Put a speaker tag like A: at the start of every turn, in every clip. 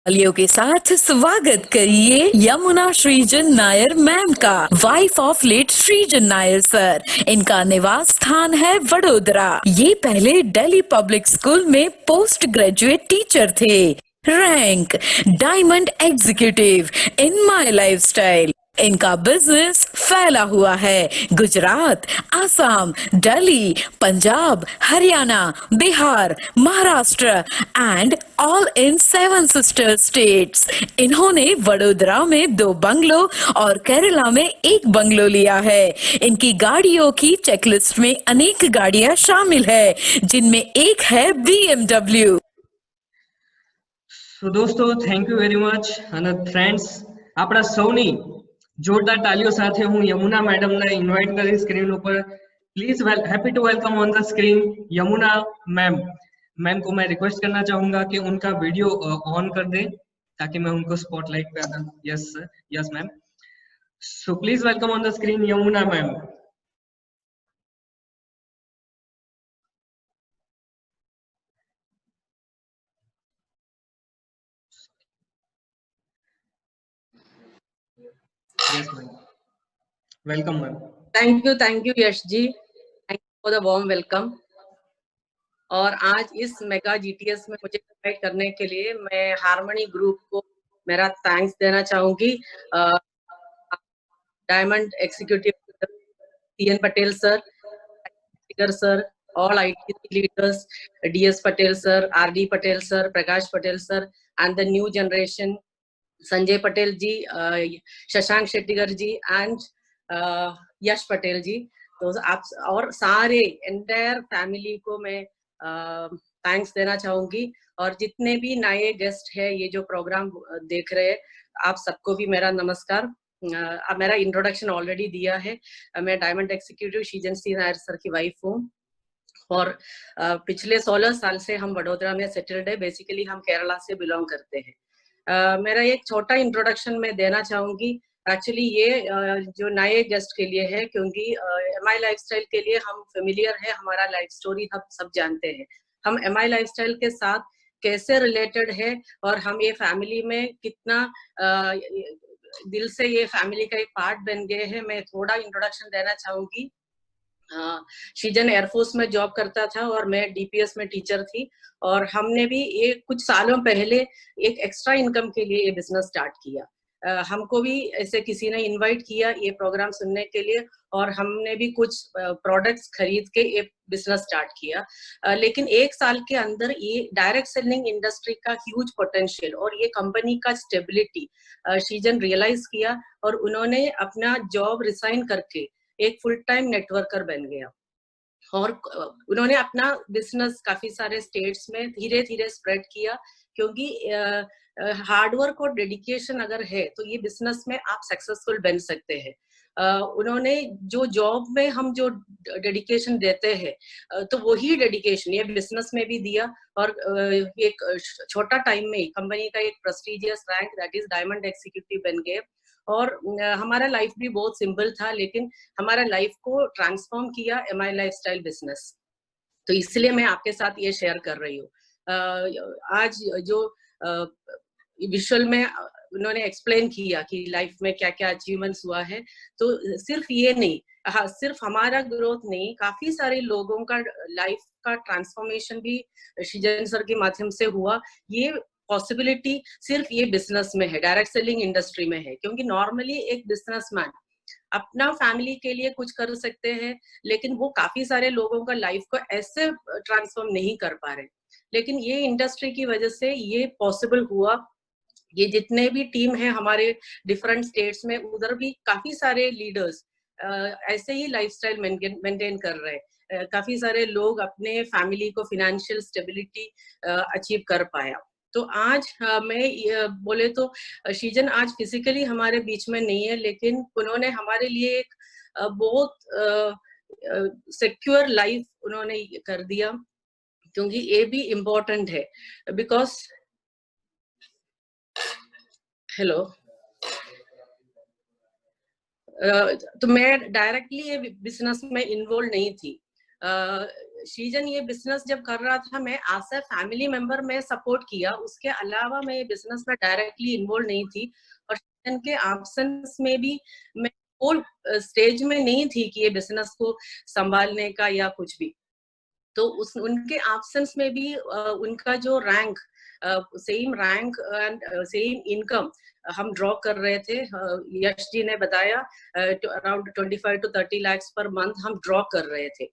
A: तालियों के साथ स्वागत करिए यमुना श्रीजन नायर मैम का, wife of late Srijan Nair sir. इनका निवास स्थान है वडोदरा। ये पहले दिल्ली पब्लिक स्कूल में पोस्ट ग्रेजुएट टीचर थे। Rank diamond executive in my lifestyle. इनका बिजनेस फैला हुआ है Gujarat, Assam, Delhi, Punjab, Haryana, Bihar, Maharashtra and all in 7 sister states. इन्होंने वडोदरा में 2 बंगलो और केरला में 1 बंगलो लिया है। इनकी गाड़ियों की चेकलिस्ट में अनेक गाड़ियां शामिल है, जिनमें एक है BMW।
B: तो दोस्तों थैंक यू वेरी मच અને ફ્રેન્ડ્સ આપણા સૌની જોરદાર તાલીઓ સાથે હું યમુના મેડમને ઇન્વાઇટ કરી સ્ક્રીન ઉપર। Please happy to welcome on the screen Yamuna ma'am. Ma'am को मैं रिक्वेस्ट करना चाहूंगा कि उनका वीडियो ऑन कर दें ताकि मैं उनको स्पॉटलाइट कर दूं। Yes sir, yes ma'am. So please welcome on the screen Yamuna ma'am. Yes ma'am, welcome ma'am.
C: Thank you Yash ji, thank you for the warm welcome. और आज इस मेगा जीटीएस में मुझे इनवाइट करने के लिए मैं हार्मनी ग्रुप को मेरा थैंक्स देना चाहूंगी। Diamond executive CN Patel sir, all IT leaders, DS Patel sir, RD Patel sir, Prakash Patel sir, and the new generation, Sanjay Patel ji, Shashank Shettigar ji, and Yash Patel ji। तो आप और सारे entire family को मैं thanks देना चाहूंगी। और जितने भी नए गेस्ट है ये जो प्रोग्राम देख रहे हैं, आप सबको भी मेरा नमस्कार। मेरा इंट्रोडक्शन ऑलरेडी दिया है। मैं डायमंड एग्जीक्यूटिव श्रीजन सी नायर सर की वाइफ हूँ और पिछले 16 साल से हम वडोदरा में सेटल्ड है। बेसिकली हम केरला से बिलोंग करते हैं। मेरा एक छोटा इंट्रोडक्शन मैं देना चाहूंगी। एक्चुअली ये जो नए गेस्ट के लिए है, क्योंकि एमआई लाइफस्टाइल के लिए हम फेमिलियर है, हमारा लाइफ स्टोरी हम सब जानते हैं। हम एमआई लाइफस्टाइल के साथ कैसे रिलेटेड है और हम ये फैमिली में कितना दिल से ये फैमिली का एक पार्ट बन गए हैं, मैं थोड़ा इंट्रोडक्शन देना चाहूंगी। श्रीजन एयरफोर्स में जॉब करता था और मैं डीपीएस में टीचर थी। और हमने भी ये कुछ सालों पहले एक एक्स्ट्रा इनकम के लिए ये बिजनेस स्टार्ट किया। हमको भी ऐसे किसी ने इनवाइट किया ये प्रोग्राम सुनने के लिए और हमने भी कुछ प्रोडक्ट्स खरीद के ये बिजनेस स्टार्ट किया। लेकिन 1 साल के अंदर ये डायरेक्ट सेलिंग इंडस्ट्री का ह्यूज पोटेंशियल और ये कंपनी का स्टेबिलिटी श्रीजन रियलाइज किया और उन्होंने अपना जॉब रिसाइन करके एक फुल टाइम नेटवर्कर बन गया। और उन्होंने अपना बिजनेस काफी सारे स्टेट्स में धीरे धीरे स्प्रेड किया, क्योंकि हार्डवर्क और डेडिकेशन अगर है तो ये बिजनेस में आप सक्सेसफुल बन सकते हैं। उन्होंने जो जॉब में हम जो डेडिकेशन देते हैं तो वही डेडिकेशन ये बिजनेस में भी दिया और एक छोटा टाइम में कंपनी का एक prestigious rank that is diamond executive बन गए। और हमारा लाइफ भी बहुत सिंपल था, लेकिन हमारा लाइफ को ट्रांसफॉर्म किया एमआई लाइफस्टाइल बिजनेस। तो इसलिए मैं आपके साथ ये शेयर कर रही हूँ। आज जो विजुअल में उन्होंने एक्सप्लेन किया कि लाइफ में क्या क्या अचीवमेंट्स हुआ है, तो सिर्फ ये नहीं, हाँ सिर्फ हमारा ग्रोथ नहीं, काफी सारे लोगों का लाइफ का ट्रांसफॉर्मेशन भी श्रीजन सर के माध्यम से हुआ। ये पॉसिबिलिटी सिर्फ ये बिजनेस में है, डायरेक्ट सेलिंग इंडस्ट्री में है। क्योंकि नॉर्मली एक बिजनेसमैन अपना फैमिली के लिए कुछ कर सकते हैं, लेकिन वो काफी सारे लोगों का लाइफ को ऐसे ट्रांसफॉर्म नहीं कर पा रहे। लेकिन ये इंडस्ट्री की वजह से ये पॉसिबल हुआ। ये जितने भी टीम है हमारे डिफरेंट स्टेट्स में, उधर भी काफी सारे लीडर्स ऐसे ही लाइफस्टाइल मेंटेन कर रहे हैं। काफी सारे लोग अपने फैमिली को फाइनेंशियल स्टेबिलिटी अचीव कर पाया। तो आज मैं बोले तो श्रीजन आज फिजिकली हमारे बीच में नहीं है, लेकिन उन्होंने हमारे लिए एक बहुत सिक्योर लाइफ उन्होंने कर दिया, क्योंकि ये भी इम्पोर्टेंट है। बिकॉज हेलो तो मैं डायरेक्टली ये बिजनेस में इन्वॉल्व नहीं थी। सृजन ये बिजनेस जब कर रहा था, मैं एज ए फैमिली मेंबर मैं सपोर्ट किया, उसके अलावा मैं ये बिजनेस में डायरेक्टली इन्वॉल्व नहीं थी। और सृजन के एब्सेंस में भी मैं वो स्टेज में नहीं थी कि ये बिजनेस को संभालने का या कुछ भी। तो उस उनके एब्सेंस में भी उनका जो rank, same rank and same income हम ड्रॉ कर रहे थे। यश जी ने बताया around 25 to 30 lakhs per month हम ड्रॉ कर रहे थे।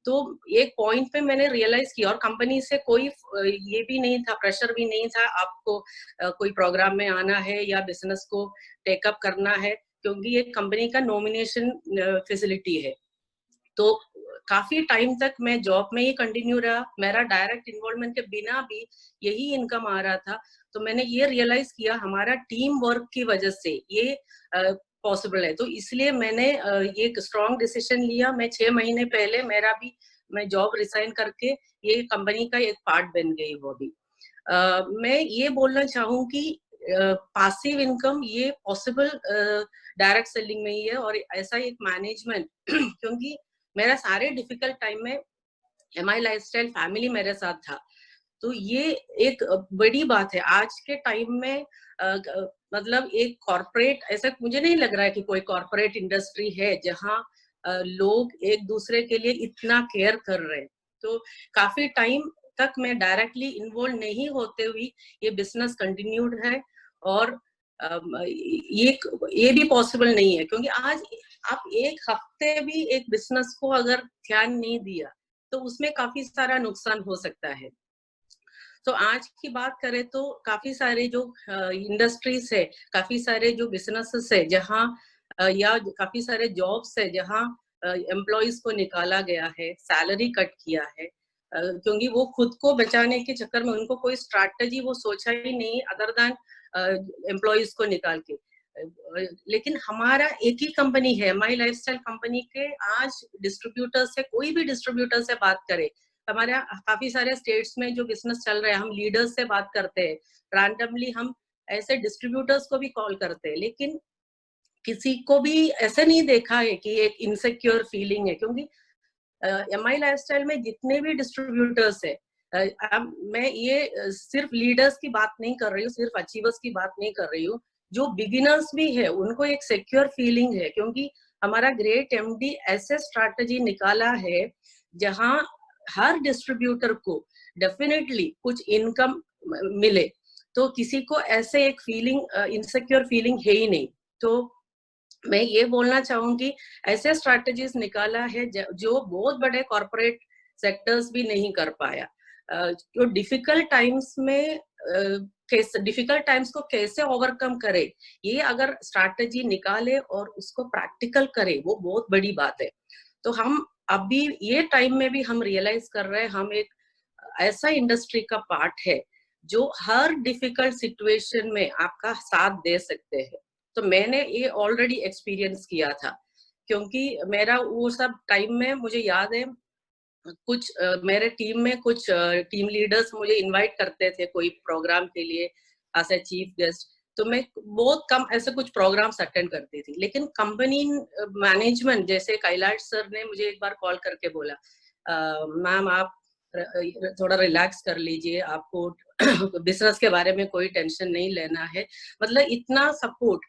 C: तो एक पॉइंट पे मैंने रियलाइज किया, और कंपनी से कोई ये भी नहीं था, प्रेशर भी नहीं था आपको कोई प्रोग्राम में आना है या बिजनेस को टेकअप करना है, क्योंकि ये कंपनी का नॉमिनेशन फैसिलिटी है। तो काफी टाइम तक मैं जॉब में ही कंटिन्यू रहा, मेरा डायरेक्ट इन्वॉल्वमेंट के बिना भी यही इनकम आ रहा था। तो मैंने ये रियलाइज किया हमारा टीम वर्क की वजह से ये पॉसिबल है। तो इसलिए मैंने ये एक स्ट्रॉन्ग डिसीजन लिया। मैं 6 महीने पहले मैं जॉब रिसाइन करके ये कंपनी का एक पार्ट बन गई वो भी। मैं ये बोलना चाहूँ कि पासिव इनकम ये पॉसिबल डायरेक्ट सेलिंग में ही है, और ऐसा एक मैनेजमेंट क्योंकि मेरा सारे डिफिकल्ट टाइम में MI लाइफस्टाइल फैमिली मेरे साथ था। तो ये एक बड़ी बात है आज के टाइम में। मतलब एक कॉर्पोरेट, ऐसा मुझे नहीं लग रहा है कि कोई कॉर्पोरेट इंडस्ट्री है जहाँ लोग एक दूसरे के लिए इतना केयर कर रहे हैं। तो काफी टाइम तक मैं डायरेक्टली इन्वॉल्व नहीं होते हुई ये बिजनेस कंटिन्यूड है, और ये भी पॉसिबल नहीं है, क्योंकि आज आप एक हफ्ते भी एक बिजनेस को अगर ध्यान नहीं दिया तो उसमें काफी सारा नुकसान हो सकता है। तो आज की बात करें तो काफी सारे जो इंडस्ट्रीज है, काफी सारे जो बिजनेसेस है जहाँ या काफी सारे जॉब्स है जहाँ एम्प्लॉयज को निकाला गया है, सैलरी कट किया है, क्योंकि वो खुद को बचाने के चक्कर में उनको कोई स्ट्रैटेजी वो सोचा ही नहीं अदर देन एम्प्लॉयज को निकाल के। लेकिन हमारा एक ही कंपनी है, MI लाइफस्टाइल कंपनी के आज डिस्ट्रीब्यूटर से, कोई भी डिस्ट्रीब्यूटर से बात करे, हमारे काफी सारे स्टेट्स में जो बिजनेस चल रहे हैं, हम लीडर्स से बात करते हैं, रैंडमली हम ऐसे डिस्ट्रीब्यूटर्स को भी कॉल करते हैं, लेकिन किसी को भी ऐसे नहीं देखा है कि एक इनसिक्योर फीलिंग है। क्योंकि MI लाइफस्टाइल में जितने भी डिस्ट्रीब्यूटर्स है, मैं ये सिर्फ लीडर्स की बात नहीं कर रही हूँ, सिर्फ अचीवर्स की बात नहीं कर रही हूँ, जो बिगिनर्स भी है उनको एक सिक्योर फीलिंग है, क्योंकि हमारा ग्रेट MD ऐसे स्ट्रैटेजी निकाला है जहां हर डिस्ट्रीब्यूटर को डेफिनेटली कुछ इनकम मिले। तो किसी को ऐसे एक फीलिंग, इनसिक्योर फीलिंग है ही नहीं। तो मैं ये बोलना चाहूंगी ऐसे स्ट्रैटेजीज निकाला है जो बहुत बड़े कॉर्पोरेट सेक्टर्स भी नहीं कर पाया। जो डिफिकल्ट टाइम्स में डिफिकल्ट टाइम्स को कैसे ओवरकम करे, ये अगर स्ट्रैटेजी निकाले और उसको प्रैक्टिकल करे, वो बहुत बड़ी बात है। तो हम अभी ये टाइम में भी हम रियलाइज कर रहे हैं हम एक ऐसा इंडस्ट्री का पार्ट है जो हर डिफिकल्ट सिचुएशन में आपका साथ दे सकते हैं। तो मैंने ये ऑलरेडी एक्सपीरियंस किया था, क्योंकि मेरा वो सब टाइम में मुझे याद है कुछ मेरे टीम में कुछ टीम लीडर्स मुझे इनवाइट करते थे कोई प्रोग्राम के लिए एज ए चीफ गेस्ट, तो मैं बहुत कम ऐसे कुछ प्रोग्राम्स अटेंड करती थी। लेकिन कंपनी मैनेजमेंट जैसे कैलाश सर ने मुझे एक बार कॉल करके बोला, मैम आप थोड़ा रिलैक्स कर लीजिए, आपको बिजनेस के बारे में कोई टेंशन नहीं लेना है। मतलब इतना सपोर्ट,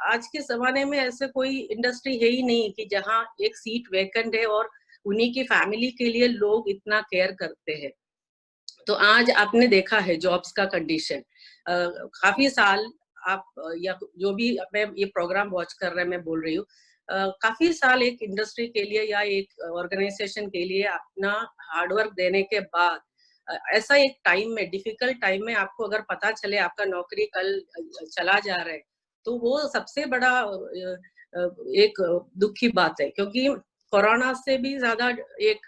C: आज के जमाने में ऐसे कोई इंडस्ट्री है ही नहीं कि जहाँ एक सीट वैकेंट है और उन्हीं की फैमिली के लिए लोग इतना केयर करते हैं। तो आज आपने देखा है जॉब्स का कंडीशन, काफी साल आप या जो भी मैं ये प्रोग्राम वॉच कर रहे हैं, मैं बोल रही हूँ काफी साल एक इंडस्ट्री के लिए या एक ऑर्गेनाइजेशन के लिए अपना हार्डवर्क देने के बाद ऐसा एक टाइम में, डिफिकल्ट टाइम में आपको अगर पता चले आपका नौकरी कल चला जा रहा है, तो वो सबसे बड़ा एक दुख की बात है। क्योंकि कोरोना से भी ज्यादा एक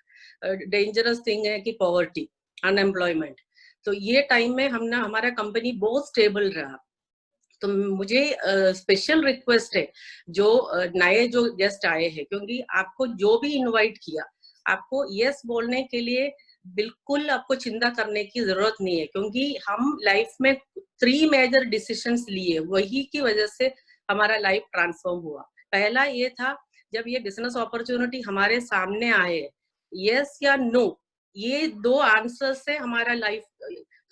C: डेंजरस थिंग है कि पॉवर्टी, अनएम्प्लॉयमेंट। तो ये टाइम में हमारा कंपनी बहुत स्टेबल रहा। तो मुझे स्पेशल रिक्वेस्ट है जो नए जो गेस्ट आए हैं, क्योंकि आपको जो भी इनवाइट किया, आपको यस बोलने के लिए बिल्कुल आपको चिंता करने की जरूरत नहीं है, क्योंकि हम लाइफ में 3 मेजर डिसीजंस लिए, वही की वजह से हमारा लाइफ ट्रांसफॉर्म हुआ। पहला ये था जब ये बिजनेस अपॉर्चुनिटी हमारे सामने आए यस या नो, ये दो आंसर से हमारा लाइफ,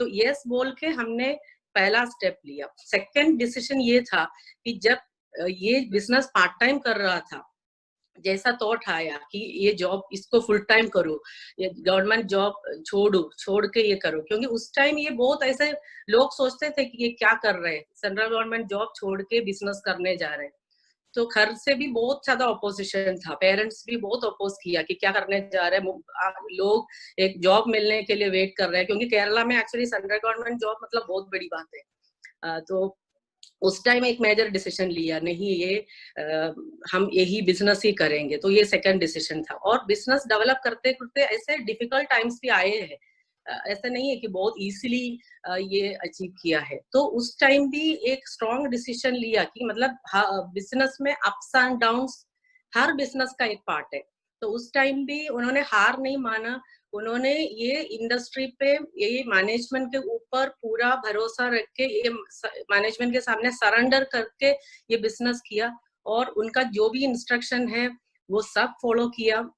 C: तो यस बोल के हमने पहला स्टेप लिया। सेकंड डिसीजन ये था कि जब ये बिजनेस पार्ट टाइम कर रहा था, जैसा थॉट आया कि ये जॉब इसको फुल टाइम करो, ये गवर्नमेंट जॉब छोड़ के ये करो, क्योंकि उस टाइम ये बहुत ऐसे लोग सोचते थे कि ये क्या कर रहे हैं, सेंट्रल गवर्नमेंट जॉब छोड़ के बिजनेस करने जा रहे हैं। तो घर से भी बहुत ज्यादा ऑपोजिशन था, पेरेंट्स भी बहुत अपोज किया कि क्या करने जा रहे हैं, लोग एक जॉब मिलने के लिए वेट कर रहे हैं, क्योंकि केरला में एक्चुअली सेंट्रल गवर्नमेंट जॉब मतलब बहुत बड़ी बात है। तो उस टाइम एक मेजर डिसीजन लिया, नहीं ये हम यही बिजनेस ही करेंगे, तो ये सेकंड डिसीजन था। और बिजनेस डेवलप करते करते ऐसे डिफिकल्ट टाइम्स भी आए हैं, ऐसा नहीं है कि बहुत इजीली ये अचीव किया है। तो उस टाइम भी एक स्ट्रॉन्ग डिसीजन लिया कि मतलब बिजनेस में ups and downs her business का एक पार्ट है। तो उस टाइम भी उन्होंने हार नहीं माना, उन्होंने ये इंडस्ट्री पे, ये मैनेजमेंट के ऊपर पूरा भरोसा रख के, ये मैनेजमेंट के सामने सरेंडर करके ये बिजनेस किया, और उनका जो भी इंस्ट्रक्शन है वो सब फॉलो किया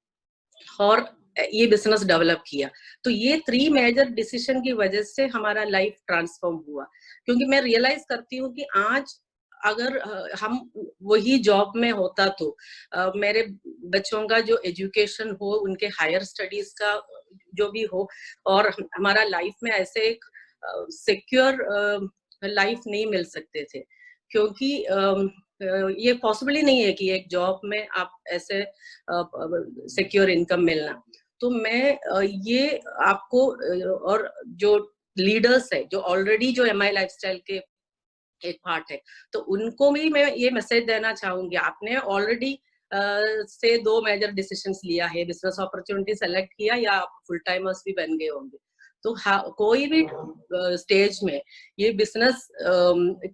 C: और ये बिजनेस डेवलप किया। तो ये 3 मेजर डिसीजन की वजह से हमारा लाइफ ट्रांसफॉर्म हुआ। क्योंकि मैं रियलाइज करती हूँ कि आज अगर हम वही जॉब में होता तो मेरे बच्चों का जो एजुकेशन हो, उनके हायर स्टडीज का जो भी हो, और हमारा लाइफ में ऐसे एक सिक्योर लाइफ नहीं मिल सकते थे, क्योंकि ये पॉसिबल ही नहीं है कि एक जॉब में आप ऐसे सिक्योर इनकम मिलना। तो मैं ये आपको और जो लीडर्स है, जो ऑलरेडी जो MI लाइफस्टाइल के एक पार्ट है, तो उनको भी मैं ये मैसेज देना चाहूंगी, आपने ऑलरेडी से 2 मेजर डिसीजंस लिया है, बिजनेस अपॉर्चुनिटी सेलेक्ट किया या आप फुल टाइमर्स भी बन गए होंगे। तो कोई भी स्टेज में ये बिजनेस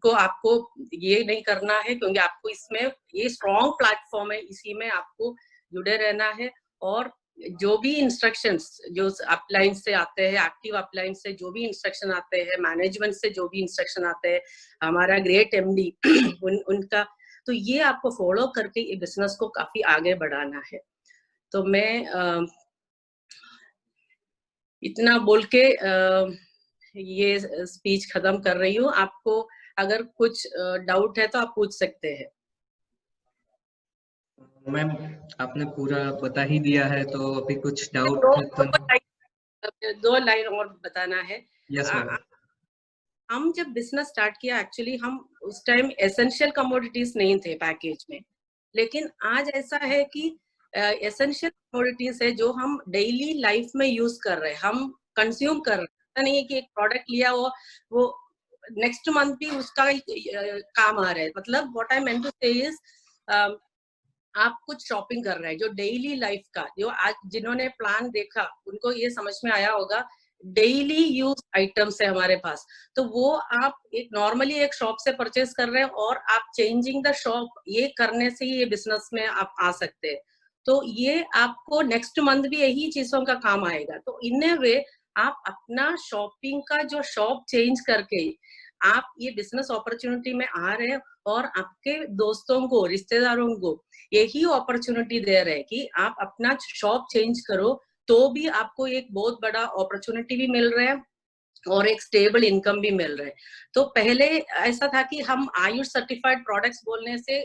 C: को आपको ये नहीं करना है, क्योंकि आपको इसमें ये स्ट्रॉन्ग प्लेटफॉर्म है, इसी में आपको जुड़े रहना है। और जो भी इंस्ट्रक्शंस जो अपलाइन से आते हैं, एक्टिव अपलाइन से जो भी इंस्ट्रक्शन आते हैं, मैनेजमेंट से जो भी इंस्ट्रक्शन आते हैं, हमारा ग्रेट MD उनका, तो ये आपको फॉलो करके ये बिजनेस को काफी आगे बढ़ाना है। तो मैं इतना बोल के ये स्पीच खत्म कर रही हूँ। आपको अगर कुछ डाउट है तो आप पूछ सकते हैं।
B: मैम आपने पूरा बता ही दिया है, तो अभी कुछ डाउट
C: दो लाइन और बताना है।
B: Yes ma'am.
C: हम जब बिजनेस स्टार्ट किया, एक्चुअली हम उस टाइम एसेंशियल कमोडिटीज नहीं थे पैकेज में, लेकिन आज ऐसा है कि एसेंशियल कमोडिटीज है जो हम डेली लाइफ में यूज कर रहे हैं, हम कंज्यूम कर रहे हैं। ऐसा नहीं है कि एक प्रोडक्ट लिया वो नेक्स्ट मंथ भी उसका काम आ रहा है। मतलब व्हाट आई मेंट टू से इज, आप कुछ शॉपिंग कर रहे हैं जो डेली लाइफ का, जो आज जिन्होंने प्लान देखा उनको ये समझ में आया होगा, डेली यूज आइटम्स है हमारे पास, तो वो आप एक नॉर्मली एक शॉप से परचेज कर रहे हैं, और आप चेंजिंग द शॉप ये करने से ही ये बिजनेस में आप आ सकते हैं। तो ये आपको नेक्स्ट मंथ भी यही चीजों का काम आएगा। तो इन ए वे आप अपना शॉपिंग का जो शॉप चेंज करके आप ये बिजनेस अपॉर्चुनिटी में आ रहे हैं, और आपके दोस्तों को, रिश्तेदारों को यही अपॉर्चुनिटी दे रहे हैं कि आप अपना शॉप चेंज करो, तो भी आपको एक बहुत बड़ा अपॉर्चुनिटी भी मिल रहा है और एक स्टेबल इनकम भी मिल रहा है। तो पहले ऐसा था कि हम आयुष सर्टिफाइड प्रोडक्ट्स बोलने से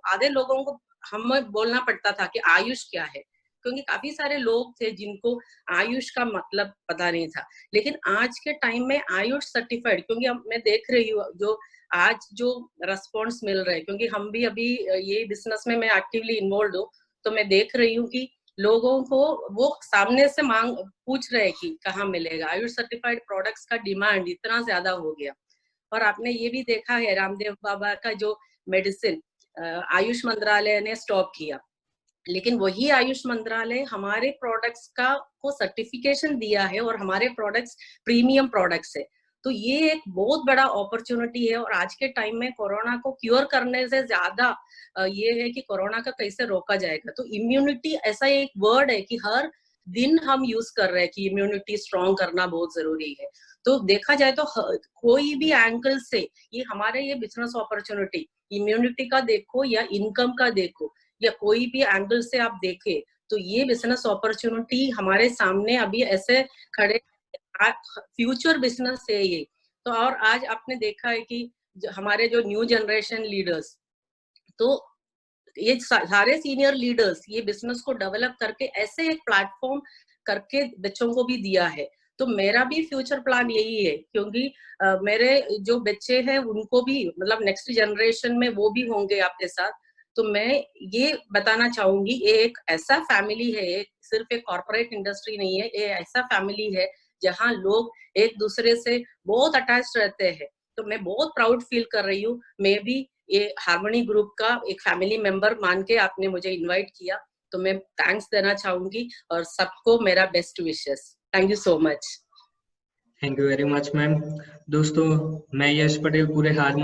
C: आधे लोगों को हमें बोलना पड़ता था कि आयुष क्या है, क्योंकि काफी सारे लोग थे जिनको आयुष का मतलब पता नहीं था। लेकिन आज के टाइम में आयुष सर्टिफाइड, क्योंकि मैं देख रही हूँ जो रेस्पॉन्स मिल रहा है, क्योंकि हम भी अभी ये बिजनेस में मैं एक्टिवली इन्वॉल्व हूँ, तो मैं देख रही हूँ कि लोगों को वो सामने से पूछ रहे हैं कि कहाँ मिलेगा। आयुष सर्टिफाइड प्रोडक्ट्स का डिमांड इतना ज्यादा हो गया। और आपने ये भी देखा है, रामदेव बाबा का जो मेडिसिन आयुष मंत्रालय ने स्टॉप किया, लेकिन वही आयुष मंत्रालय हमारे प्रोडक्ट्स को सर्टिफिकेशन दिया है, और हमारे प्रोडक्ट्स प्रीमियम प्रोडक्ट्स है। तो ये एक बहुत बड़ा अपॉर्चुनिटी है। और आज के टाइम में कोरोना को क्योर करने से ज्यादा ये है कि कोरोना का कैसे रोका जाएगा। तो इम्यूनिटी ऐसा एक वर्ड है कि हर दिन हम यूज कर रहे हैं कि इम्यूनिटी स्ट्रॉन्ग करना बहुत जरूरी है। तो देखा जाए तो कोई भी एंगल से ये हमारे ये बिजनेस अपॉर्चुनिटी, इम्यूनिटी का देखो या इनकम का देखो, या कोई भी एंगल से आप देखें, तो ये बिजनेस अपॉर्चुनिटी हमारे सामने अभी ऐसे खड़े, फ्यूचर बिजनेस है ये। तो और आज आपने देखा है कि हमारे जो न्यू जनरेशन लीडर्स, तो ये सारे सीनियर लीडर्स ये बिजनेस को डेवलप करके ऐसे एक प्लेटफॉर्म करके बच्चों को भी दिया है। तो मेरा भी फ्यूचर प्लान यही है, क्योंकि मेरे जो बच्चे हैं उनको भी, मतलब नेक्स्ट जनरेशन में वो भी होंगे आपके साथ। तो मैं ये बताना चाहूंगी, ये एक ऐसा फैमिली है, सिर्फ एक कॉर्पोरेट इंडस्ट्री नहीं है, ये ऐसा फैमिली है जहाँ लोग एक दूसरे से बहुत अटैच रहते हैं। तो मैं बहुत प्राउड फील कर रही हूँ। मैं भी ये हार्मनी ग्रुप का एक फैमिली मेंबर मान के आपने मुझे इनवाइट किया, तो मैं थैंक्स देना चाहूंगी और सबको मेरा best wishes. Thank you so much.
B: Thank you very much ma'am. दोस्तों, मैं यश पटेल पूरे हार्मनी